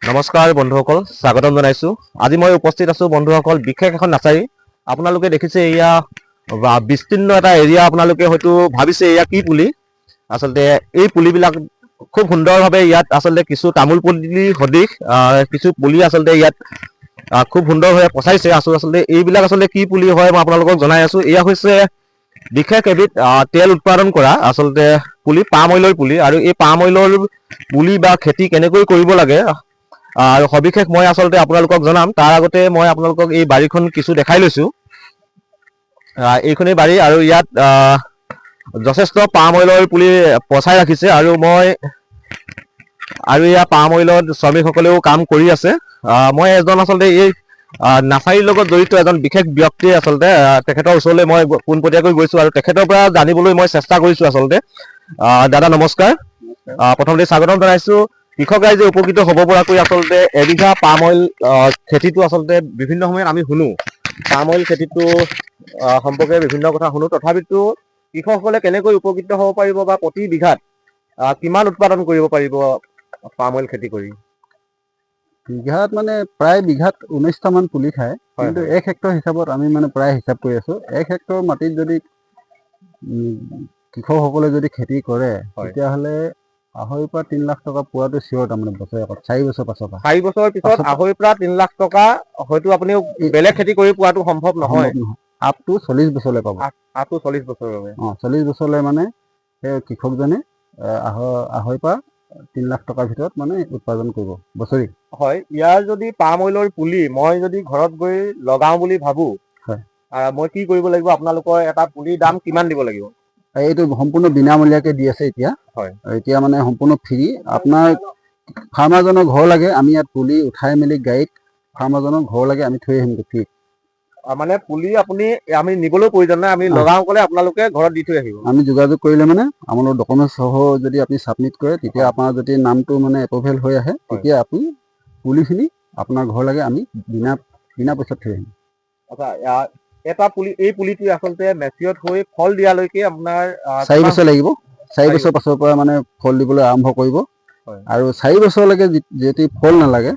নমস্কাৰ বন্ধুসকল, স্বাগতম জনাইছো। আজি মই উপস্থিত আছো বন্ধুসকল বিশেষ এখন নাৰ্চাৰী। আপোনালোকে দেখিছে এয়া বিস্তীৰ্ণ এটা এৰিয়া। আপোনালোকে হয়তো ভাবিছে এয়া কি পুলি। আচলতে এই পুলিবিলাক খুব সুন্দৰভাৱে ইয়াত আচলতে কিছু তামোল পুলি সদৃশ কিছু পুলি আচলতে ইয়াত খুব সুন্দৰভাৱে পচাইছে। আচলতে এইবিলাক আচলতে কি পুলি হয় মই আপোনালোকক জনাই আছো। এয়া হৈছে বিশেষ এবিধ তেল উৎপাদন কৰা আচলতে পুলি, পাম অইলৰ পুলি। আৰু এই পাম অইলৰ পুলি বা খেতি কেনেকৈ কৰিব লাগে আৰু সবিশেষ মই আচলতে আপোনালোকক জনাম। তাৰ আগতে মই আপোনালোকক এই বাৰীখন কিছু দেখাই লৈছো। এইখনেই বাৰী আৰু ইয়াত যথেষ্ট পাম অইলৰ পুলি পচাই ৰাখিছে আৰু এয়া পাম অইলত শ্ৰমিকসকলেও কাম কৰি আছে। মই এজন আচলতে এই নাৰ্চাৰীৰ লগত জড়িত এজন বিশেষ ব্যক্তি। আচলতে তেখেতৰ ওচৰলৈ মই পোনপটীয়াকৈ গৈছো আৰু তেখেতৰ পৰা জানিবলৈ মই চেষ্টা কৰিছো। আচলতে দাদা নমস্কাৰ, প্ৰথমতে স্বাগতম জনাইছো। কৃষক ৰাইজে উপকৃত হ'ব পৰাকৈ আচলতে এবিঘা পাম অইল খেতিটো আচলতে বিভিন্ন সময়ত আমি শুনো, পাম অইল খেতিটো সম্পৰ্কে বিভিন্ন কথা শুনো। তথাপিতো কৃষকসকলে কেনেকৈ উপকৃত হ'ব পাৰিব বা প্ৰতি বিঘাত কিমান উৎপাদন কৰিব পাৰিব পাম অইল খেতি কৰি? বিঘাত মানে প্ৰায় বিঘাত 19টা মান পুলি খায়, কিন্তু 1 হেক্টৰ হিচাপত আমি মানে প্ৰায় হিচাপ কৰি আছো। 1 হেক্টৰ মাটিত যদি কৃষকসকলে যদি খেতি কৰে তেতিয়াহ'লে 2.5 পৰা 3 লাখ টকা পোৱাটো চিয়ৰ। তাৰমানে বছৰেকত 4 বছৰ পাছৰ পৰা 4 বছৰৰ পিছত 2.5 পৰা 3 লাখ টকা হয়তো আপুনি বেলেগ খেতি কৰি পোৱাটো সম্ভৱ নহয়। আপ টু 40 বছৰলৈ পাব। আপ টু 40 বছৰৰ বাবে 40 বছৰলৈ মানে সেই কৃষকজনে 2.5 পৰা 3 লাখ টকাৰ ভিতৰত মানে উৎপাদন কৰিব বছৰি। হয়, ইয়াৰ যদি পাম অইলৰ পুলি মই যদি ঘৰত গৈ লগাওঁ বুলি ভাবো, মই কি কৰিব লাগিব? আপোনালোকৰ এটা পুলিৰ দাম কিমান দিব লাগিব? এইটো সম্পূৰ্ণ বিনামূলীয়াকৈ দি আছে এতিয়া। এতিয়া মানে সম্পূৰ্ণ ফ্ৰী। আপোনাৰ ফাৰ্মাৰজনৰ ঘৰ লাগে, আমি ইয়াত পুলি উঠাই মেলি গাড়ীত ফাৰ্মাৰজনৰ ঘৰ লাগে আমি থৈ আহিম ফ্ৰী। মানে পুলি আমি নিবলৈ প্ৰয়োজন নাই, আমি লগাওঁ ক'লে আপোনালোকে ঘৰত দি থৈ আহিব। আমি যোগাযোগ কৰিলে মানে আমাৰ ডকুমেণ্টছ সহ যদি আপুনি ছাবমিট কৰে, তেতিয়া আপোনাৰ যদি নামটো মানে এপ্ৰুভেল হৈ আহে, তেতিয়া আপুনি পুলিখিনি আপোনাৰ ঘৰ লাগে আমি বিনা পইচাত থৈ আহিম। আচ্ছা, এই পুলিটো আচলতে মেচিয়ৰ্ড হৈ ফল দিয়ালৈকে আপোনাৰ 4 বছৰ লাগিব। 4 বছৰ পাছৰ পৰা মানে ফল দিবলৈ আৰম্ভ কৰিব। আৰু 4 বছৰলৈকে যদি ফল নালাগে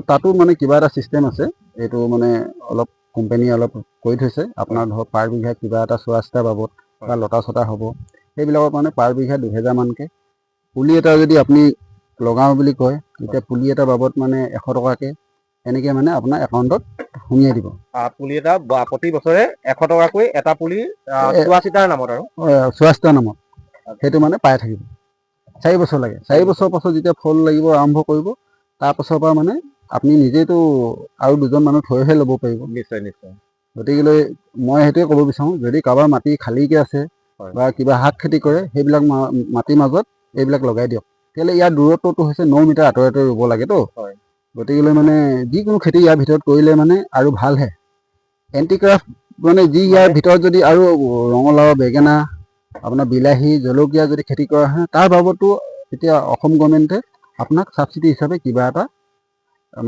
তাতো মানে কিবা এটা চিষ্টেম আছে। এইটো মানে অলপ কোম্পানীয়ে অলপ কৰি থৈছে। আপোনাৰ ধৰক পাৰ বিঘা কিবা এটা চোৱা চিতা বাবদ বা লতা চটা হ'ব, সেইবিলাকৰ মানে পাৰ বিঘা 2000 মানকৈ। পুলি এটা যদি আপুনি লগাওঁ বুলি কয়, তেতিয়া পুলি এটা বাবদ মানে 100 টকাকৈ এনেকৈ মানে আপোনাৰ একাউণ্টত সুমিয়াই দিব। পুলি এটা প্ৰতি বছৰে 100 টকাকৈ এটা পুলি চোৱা চিতাৰ নামত আৰু চোৱা চিতাৰ নামত সেইটো মানে পাই থাকিব। 4 বছৰ লাগে। 4 বছৰ পাছত যেতিয়া ফল লাগিব আৰম্ভ কৰিব, তাৰ পাছৰ পৰা মানে আপুনি নিজেতো আৰু 2জন মানুহ থৈহে ল'ব পাৰিব। নিশ্চয় নিশ্চয়। গতিকে মই সেইটোৱে ক'ব বিচাৰোঁ, যদি কাৰোবাৰ মাটি খালীকৈ আছে বা কিবা শাক খেতি কৰে, সেইবিলাক মাটিৰ মাজত এইবিলাক লগাই দিয়ক। কেলৈ ইয়াৰ দূৰত্বটো হৈছে 9 মিটাৰ আঁতৰে ৰুব লাগেতো। গতিকে মানে যিকোনো খেতি ইয়াৰ ভিতৰত কৰিলে মানে আৰু ভালহে। এণ্টিক্ৰাফ্ট মানে ইয়াৰ ভিতৰত যদি আৰু ৰঙালাও, বেঙেনা, আপোনাৰ বিলাহী, জলকীয়া যদি খেতি কৰা হয়, তাৰ বাবদটো এতিয়া অসম গভৰ্ণমেণ্টে আপোনাক ছাবচিডি হিচাপে কিবা এটা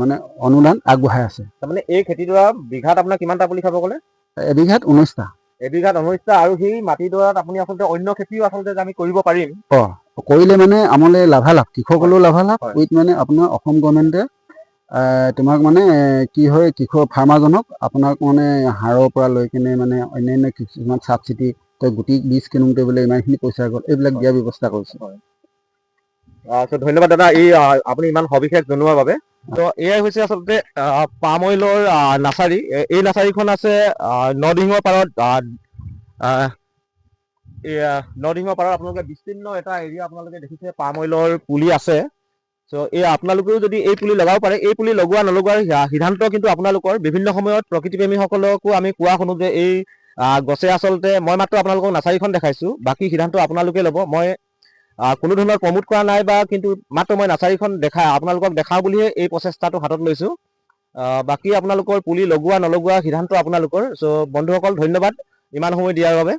মানে অনুদান আগবঢ়াই আছে। তাৰমানে এই খেতিটো বিঘাত আপোনাৰ কিমানটা পুলি খাব ক'লে? এবিঘাত 19টা। এবিঘাত 19টা। আৰু সেই মাটিডৰাত আপুনি আচলতে অন্য খেতিও আচলতে আমি কৰিব পাৰিম। কৰিলে মানে আমালৈ লাভালাভ, কৃষকলৈও লাভালাভ, উইথ মানে আপোনাৰ অসম গভৰ্ণমেণ্টে তোমাক মানে কি হয়, ফাৰ্মাৰজনক আপোনাক মানে সাৰৰ পৰা লৈ কিনে মানে অন্যান্য কিছুমান ছাবচিডি, গুটি বীজ কিনোতে বোলে ইমানখিনি পইচা গ'ল, এইবিলাক দিয়াৰ ব্যৱস্থা কৰিছে। ধন্যবাদ দাদা, আপুনি ইমান সবিশেষ জনোৱাৰ বাবে। তো এয়াই হৈছে আচলতে পাম অইলৰ নাৰ্চাৰী। এই নাৰ্চাৰীখন আছে নদিঙৰ পাৰত। নদিঙৰ পাৰত আপোনালোকে বিস্তীৰ্ণ এটা এৰিয়া আপোনালোকে দেখিছে পাম অইলৰ পুলি আছে। আপোনালোকেও যদি এই পুলি লগাব পাৰে, এই পুলি লগোৱা নলগোৱাৰ সিদ্ধান্ত কিন্তু আপোনালোকৰ। বিভিন্ন সময়ত প্ৰকৃতিপ্ৰেমীসকলকো আমি কোৱা শুনো যে এই গছে আচলতে, মই মাত্ৰ আপোনালোকক নাৰ্চাৰীখন দেখাইছো, বাকী সিদ্ধান্ত আপোনালোকে ল'ব। মই কোনো ধৰণৰ প্ৰমোট কৰা নাই বা কিন্তু মাত্ৰ মই নাৰ্চাৰীখন আপোনালোকক দেখাওঁ বুলিহে এই প্ৰচেষ্টাটো হাতত লৈছো। বাকী আপোনালোকৰ পুলি লগোৱা নলগোৱা সিদ্ধান্ত আপোনালোকৰ। বন্ধুসকল ধন্যবাদ ইমান সময় দিয়াৰ বাবে।